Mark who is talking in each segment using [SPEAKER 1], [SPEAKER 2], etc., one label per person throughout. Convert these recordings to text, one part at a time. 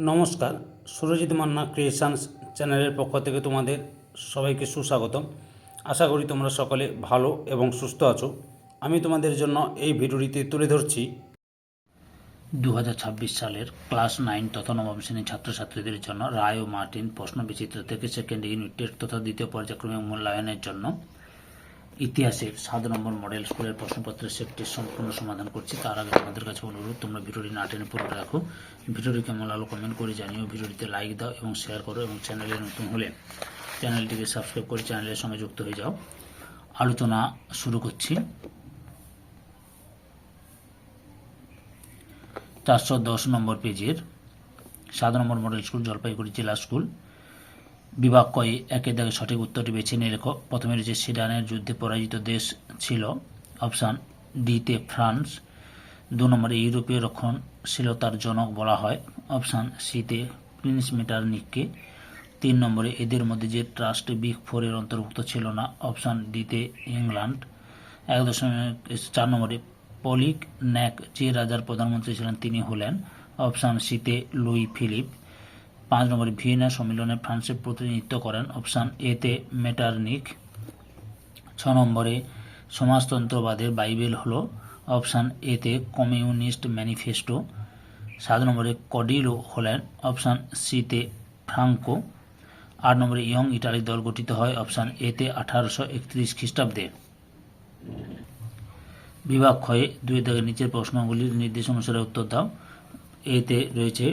[SPEAKER 1] নমস্কার, সুরজিৎ মান্না ক্রিয়েশনস চ্যানেলের পক্ষ থেকে তোমাদের সবাইকে সুস্বাগতম। আশা করি তোমরা সকলে ভালো এবং সুস্থ আছো। আমি তোমাদের জন্য এই ভিডিওটিতে তুলে ধরছি
[SPEAKER 2] 2026 সালের ক্লাস 9 তথা নবম শ্রেণীর ছাত্রছাত্রীদের জন্য রায় ও মার্টিন প্রশ্ন বিচিত্র থেকে সেকেন্ড ইউনিটের তথা দ্বিতীয় পর্যায়ক্রমিক মূল্যায়নের জন্য ইতিহাসের 7 নম্বর মডেল স্কুলের প্রশ্নপত্রের সেটটির সম্পূর্ণ সমাধান করছি। তার আগে তোমাদের কাছে অনুরোধ, তোমরা ভিডিওটি না টেনে পুরো রাখো। ভিডিওটি কেমন লাগলো কমেন্ট করে জানিও, ভিডিওটিতে লাইক দাও এবং শেয়ার করো, এবং চ্যানেলে নতুন হলে চ্যানেলটিকে সাবস্ক্রাইব করে চ্যানেলের সঙ্গে যুক্ত হয়ে যাও। আলোচনা শুরু করছি। 410 নম্বর পেজের 7 নম্বর মডেল স্কুল, জলপাইগুড়ি জেলা স্কুল, বিভাগ কয়ে একের দাগে সঠিক উত্তরটি বেছে নিয়ে লেখো। প্রথমে রয়েছে সিডানের যুদ্ধে পরাজিত দেশ ছিল অপশান ডিতে ফ্রান্স। 2 নম্বরে ইউরোপীয় রক্ষণশীলতার জনক বলা হয় অপশান সিতে প্রিন্স মেটারনিখকে। 3 নম্বরে এদের মধ্যে যে ট্রাস্ট বিগ ফোরের অন্তর্ভুক্ত ছিল না অপশান ডিতে ইংল্যান্ড। 1.4 নম্বরে পলিক ন্যাক যে রাজার প্রধানমন্ত্রী ছিলেন তিনি হলেন অপশান সিতে লুই ফিলিপ। 5 নম্বরে ভিয়েনা সম্মেলনে ফ্রান্সের প্রতিনিধিত্ব করেন অপশান এতে মেটারনিখ। 6 নম্বরে সমাজতন্ত্রবাদের বাইবেল হলো অপশান এতে কমিউনিস্ট ম্যানিফেস্টো। 7 নম্বরে কডিলো হলেন অপশান সিতে ফ্রাঙ্কো। 8 নম্বরে ইয়ং ইটালি দল গঠিত হয় অপশান এতে 1831 খ্রিস্টাব্দে। বিভাগ ক্ষয়ে 2 দাগের নিচের প্রশ্নগুলির নির্দেশ অনুসারে উত্তর দাও। এতে রয়েছে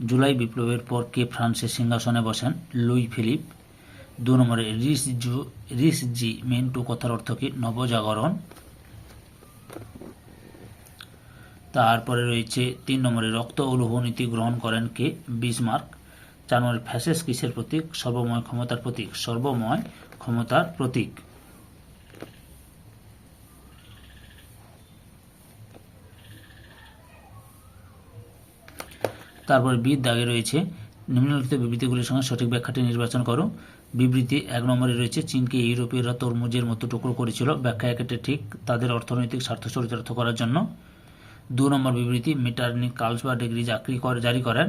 [SPEAKER 2] জুলাই বিপ্লবের পর কে ফ্রান্সের সিংহাসনে বসেন? Luis Philip. 2 নম্বরে রিসজিমেন্টো কথার অর্থ কি? নবজাগরণ। তারপরে রয়েছে 3 নম্বরে রক্ত ও লৌহ নীতি গ্রহণ করেন কে? বিসমার্ক। 4 নম্বরে ফ্যাসিস্ট কিসের প্রতীক? সর্বময় ক্ষমতার প্রতীক। সর্বময় ক্ষমতার প্রতীক। তারপরে বির দাগে রয়েছে নিম্নলিখিত বিবৃতিগুলির সঙ্গে সঠিক ব্যাখ্যাটি নির্বাচন করো। বিবৃতি 1 নম্বরে রয়েছে চীনকে ইউরোপীয়রা তরমুজের মতো টুকরো করেছিল, ব্যাখ্যা একেটে ঠিক, তাদের অর্থনৈতিক স্বার্থ চরিতার্থ করার জন্য। 2 নম্বর বিবৃতি মেটারনিখ কার্লসবার্গ ডিগ্রি জারি করেন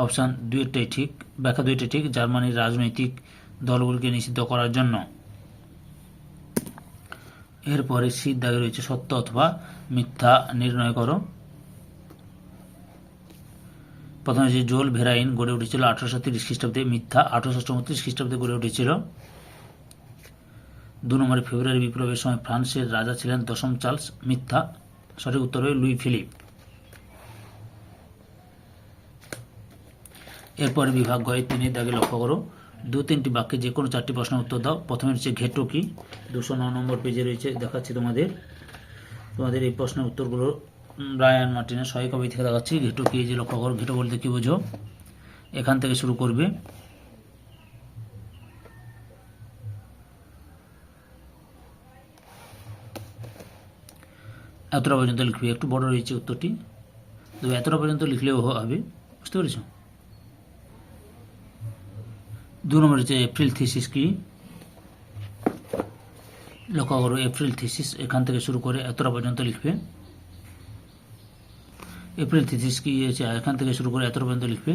[SPEAKER 2] অপশান 2টাই ঠিক, ব্যাখ্যা 2টাই ঠিক, জার্মানির রাজনৈতিক দলগুলিকে নিষিদ্ধ করার জন্য। এরপরে সির দাগে রয়েছে সত্য অথবা মিথ্যা নির্ণয় করো। প্রথমে যে জোল ভেরাইন গড়ে উঠেছিল 1830 খ্রিস্টাব্দে, মিথ্যা, 1834 খ্রিস্টাব্দে গড়ে উঠেছিল। 2 নম্বরে ফেব্রুয়ারি বিপ্লবের সময় ফ্রান্সের রাজা ছিলেন 10ম চার্লস, মিথ্যা, সঠিক উত্তর হবে লুই ফিলিপ। এরপরে বিভাগ গয়ে 3 দাগে লক্ষ্য করো। 2-3টি বাক্যে যে কোনো 4টি প্রশ্নের উত্তর দাও। প্রথমে রয়েছে ঘেটো কি? 209 নম্বর পেজে রয়েছে, দেখাচ্ছি তোমাদের এই প্রশ্নের উত্তরগুলো ব্রায়ান মার্টিনের সহায়িক বই থেকে দেখাচ্ছি। ঘেটো কি? যে লক্ষ্য করো, ঘেটো বলতে কি বোঝো? এখান থেকে শুরু করবে। এতটা পর্যন্ত লিখবে, একটু বড় রয়েছে উত্তরটি, তবে এতটা পর্যন্ত লিখলেও হবে, বুঝতে পেরেছ? 2 নম্বর হচ্ছে এপ্রিল থিসিস কি? লক্ষ্য করো, এপ্রিল থিসিস এখান থেকে শুরু করে এতটা পর্যন্ত লিখবে। এপ্রিল থিসিস কি হয়েছে? এখান থেকে শুরু করে এতটা পর্যন্ত লিখবে।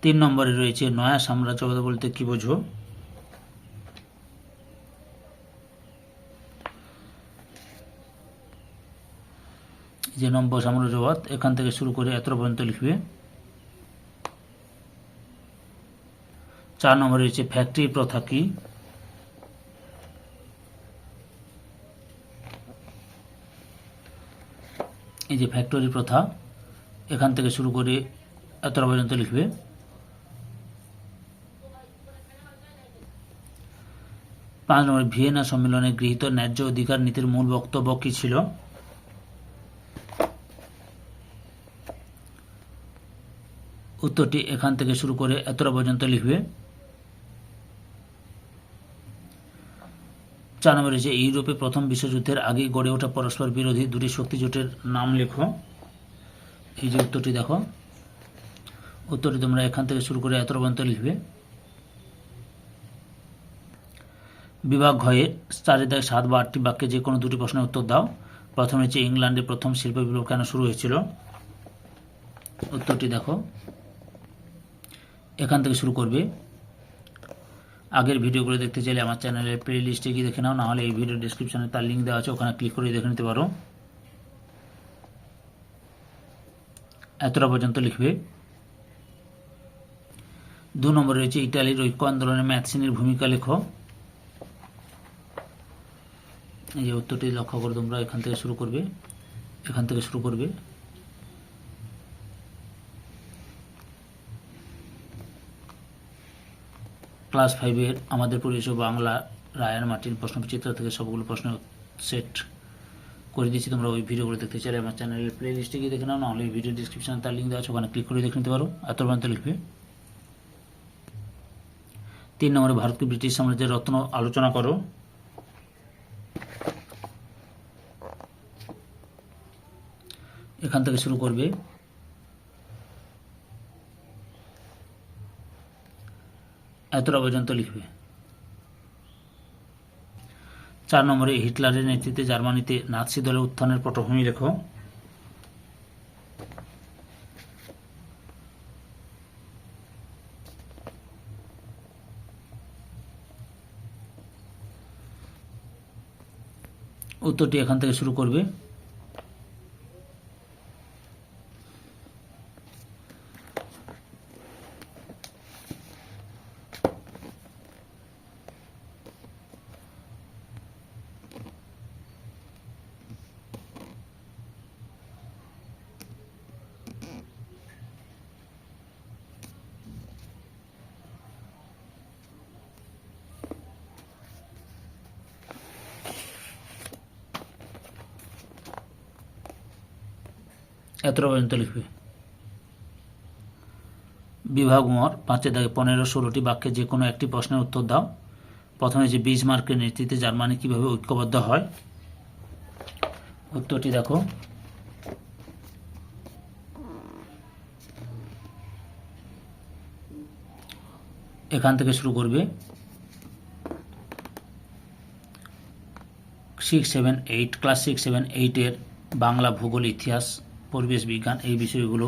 [SPEAKER 2] 3 নম্বরে রয়েছে নয়া সাম্রাজ্যবাদ বলতে কি বোঝো? যে নব্য সাম্রাজ্যবাদ এখান থেকে শুরু করে এতটা পর্যন্ত লিখবে। 4 নম্বরে রয়েছে ফ্যাক্টরি প্রথা কি? এই যে ফ্যাক্টরি প্রথা এখান থেকে শুরু করে এতটা পর্যন্ত লিখবে। 5 নম্বর ভিয়েনা সম্মেলনে গৃহীত ন্যায্য অধিকার নীতির মূল বক্তব্য কি ছিল? উত্তরটি এখান থেকে শুরু করে এতটা পর্যন্ত লিখবে। 4 নম্বর রয়েছে ইউরোপে প্রথম বিশ্বযুদ্ধের আগে গড়ে ওঠা পরস্পর বিরোধী দুটি শক্তি জোটের নাম লেখো। এই যে উত্তরটি দেখো, উত্তরটি তোমরা এখান থেকে শুরু করে এতটা পর্যন্ত লিখবে। বিভাগ ঘয়ে 4 দাগে 7 বা 8টি বাক্যে যে কোনো 2টি প্রশ্নের উত্তর দাও। প্রথমে হচ্ছে ইংল্যান্ডে প্রথম শিল্প বিপ্লব কেন শুরু হয়েছিল? উত্তরটি দেখো, এখান থেকে শুরু করবে। আগের ভিডিওগুলো দেখতে চাইলে আমার চ্যানেলের প্লে লিস্টে গিয়ে দেখে নাও, নাহলে এই ভিডিও ডিসক্রিপশনে তার লিঙ্ক দেওয়া আছে, ওখানে ক্লিক করে দেখে নিতে পারো। এতটা পর্যন্ত লিখবে। 2 নম্বরে রয়েছে ইটালির ঐক্য আন্দোলনে ম্যাথসিনির ভূমিকা লেখো। এই যে উত্তরটি লক্ষ্য করো তোমরা, এখান থেকে শুরু করবে, এখান থেকে শুরু করবে। ক্লাস 5-এর আমাদের পরিবেশ ও বাংলা রায়ান মার্টিন প্রশ্নচিত্র থেকে সবগুলো প্রশ্ন সেট করে দিয়েছি। তোমরা ওই ভিডিওগুলো দেখতে চাইলে আমার চ্যানেলের প্লে লিস্টে গিয়ে দেখে নাও, নাহলে এই ভিডিও ডিসক্রিপশনে তার লিঙ্ক দেওয়া আছে, ওখানে ক্লিক করে দেখে নিতে পারো। এত পর্যন্ত লিখবে। 3 নম্বরে ভারতকে ব্রিটিশ সাম্রাজ্যের রত্ন আলোচনা করো। এখান থেকে শুরু করবে। এতটা পর্যন্ত লিখবে। 4 নম্বরে হিটলারের নেতৃত্বে জার্মানিতে নাৎসি দলের উত্থানের পটভূমি লেখো। উত্তরটি এখান থেকে শুরু করবে। এতটা পর্যন্ত লিখবে। বিভাগ মর 5-এর দাগে 15-16টি বাক্যে যে কোনো একটি প্রশ্নের উত্তর দাও। প্রথমে যে বিসমার্কের নেতৃত্বে জার্মানি কিভাবে ঐক্যবদ্ধ হয়। উত্তরটি দেখো, এখান থেকে শুরু করবে। 6-7-8 ক্লাস 6-7-8-এর বাংলা, ভূগোল, ইতিহাস, পরিবেশ বিজ্ঞান এই বিষয়গুলো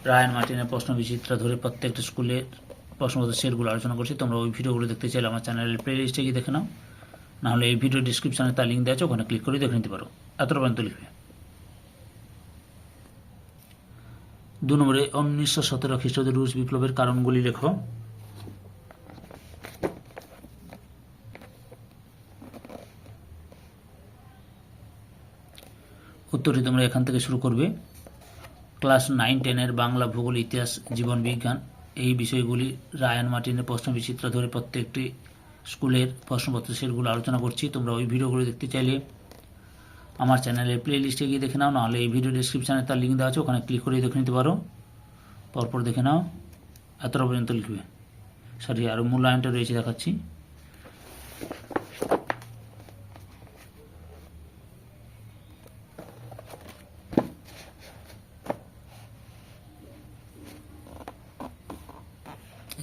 [SPEAKER 2] রায়ান মার্টিনের প্রশ্ন বিচিত্র ধরে প্রত্যেকটা স্কুলের প্রশ্নপত্র সেটগুলো আলোচনা করছি। তোমরা ওই ভিডিওগুলো দেখতে চাইলে আমার চ্যানেলের প্লে লিস্টে গিয়ে দেখে নাও, নাহলে এই ভিডিও ডিসক্রিপশনে তার লিঙ্ক দেওয়া আছে, ওখানে ক্লিক করে দেখে নিতে পারো। এতটা পর্যন্ত লিখবে। 2 নম্বরে 1917 খ্রিস্টাব্দে রুশ বিপ্লবের কারণগুলি লেখো। উত্তরটি তোমরা এখান থেকে শুরু করবে। ক্লাস 9-10-এর বাংলা, ভূগোল, ইতিহাস, জীবন বিজ্ঞান এই বিষয়গুলি রায়ান মার্টিনের প্রশ্ন বিচিত্র ধরে প্রত্যেকটি স্কুলের প্রশ্নপত্র সেটগুলো আলোচনা করছি। তোমরা ওই ভিডিওগুলো দেখতে চাইলে আমার চ্যানেলের প্লে লিস্টে গিয়ে দেখে নাও, নাহলে এই ভিডিও ডিসক্রিপশানে তার লিঙ্ক দেওয়া আছে, ওখানে ক্লিক করে দেখে নিতে পারো। পরপর দেখে নাও। এতটা পর্যন্ত লিখবে। সরি, আরও মূল্যায়নটা রয়েছে দেখাচ্ছি।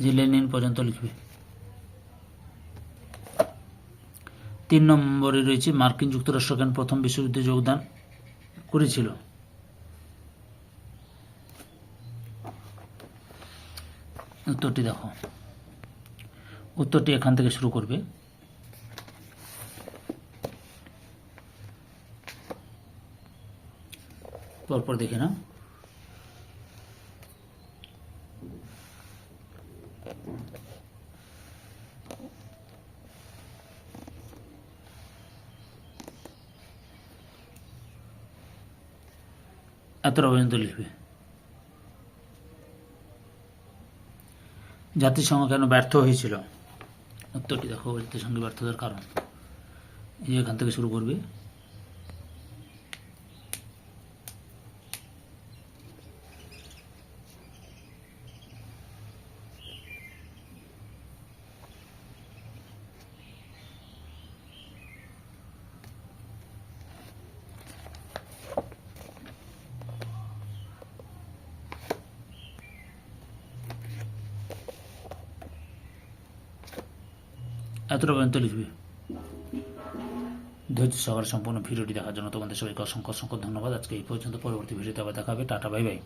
[SPEAKER 2] যে লেনিন পর্যন্ত লিখবে। 3 নম্বরে রয়েছে মার্কিন যুক্তরাষ্ট্র কেন প্রথম বিশ্বযুদ্ধে যোগদান করেছিল। উত্তরটি দেখো, উত্তরটি এখান থেকে শুরু করবে। পরপর দেখে না। এতটা পর্যন্ত লিখবে। জাতিসংঘ কেন ব্যর্থ হয়েছিল। উত্তরটি দেখো, জাতিসংঘ ব্যর্থতার কারণ এই এখান থেকে শুরু করবে। এতটা পর্যন্ত লিখবে। ধৈর্য সহকারে সম্পূর্ণ ভিডিওটি দেখার জন্য তোমাদের সবাইকে অসংখ্য অসংখ্য ধন্যবাদ। আজকে এই পর্যন্ত, পরবর্তী ভিডিওতে আবার দেখা হবে। Tata, bye bye.